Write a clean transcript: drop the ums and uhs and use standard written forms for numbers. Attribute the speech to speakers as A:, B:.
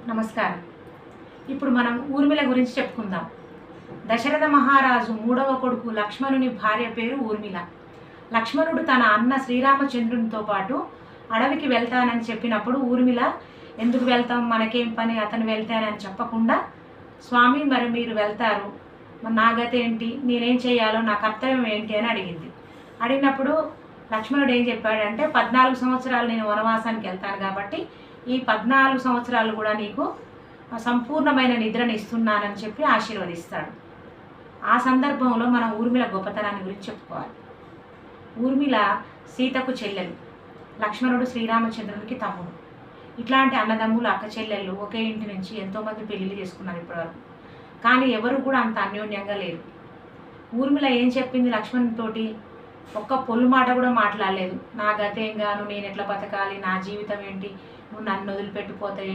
A: నమస్కారం. ఇప్పుడు మనం ఊర్మిళ గురించి చెప్పుకుందాం. దశరథ మహారాజు మూడవ కొడుకు లక్ష్మణుని భార్య పేరు ఊర్మిళ. లక్ష్మణుడు తన అన్న శ్రీరామచంద్రునితో పాటు అడవికి వెళ్తానని చెప్పినప్పుడు ఊర్మిళ ఎందుకు వెళ్తాం, మనకేం పని, అతను వెళ్తానని చెప్పకుండా, స్వామి మరి మీరు వెళ్తారు, నా గతి ఏంటి, నేనేం చేయాలో, నా కర్తవ్యం ఏంటి అని అడిగింది. అడిగినప్పుడు లక్ష్మణుడు ఏం చెప్పాడంటే, 14 సంవత్సరాలు నేను వనవాసానికి వెళ్తాను కాబట్టి ఈ 14 సంవత్సరాలు కూడా నీకు సంపూర్ణమైన నిద్రను ఇస్తున్నానని చెప్పి ఆశీర్వదిస్తాడు. ఆ సందర్భంలో మనం ఊర్మిళ గొప్పతనాన్ని గురించి చెప్పుకోవాలి. ఊర్మిళ సీతకు చెల్లెలు, లక్ష్మణుడు శ్రీరామచంద్రునికి తమ్ముడు. ఇట్లాంటి అన్నదమ్ములు, అక్క చెల్లెళ్ళు ఒకే ఇంటి నుంచి ఎంతోమంది పెళ్ళిళ్ళు చేసుకున్నారు ఇప్పటివరకు. కానీ ఎవరు కూడా అంత అన్యోన్యంగా లేరు. ఊర్మిళ ఏం చెప్పింది లక్ష్మణునితోటి? ఒక్క పొల్లు మాట కూడా మాట్లాడలేదు. నా గతేం గాను, నేను ఎట్లా బతకాలి, నా జీవితం ఏంటి, నువ్వు నన్ను వదిలిపెట్టిపోతే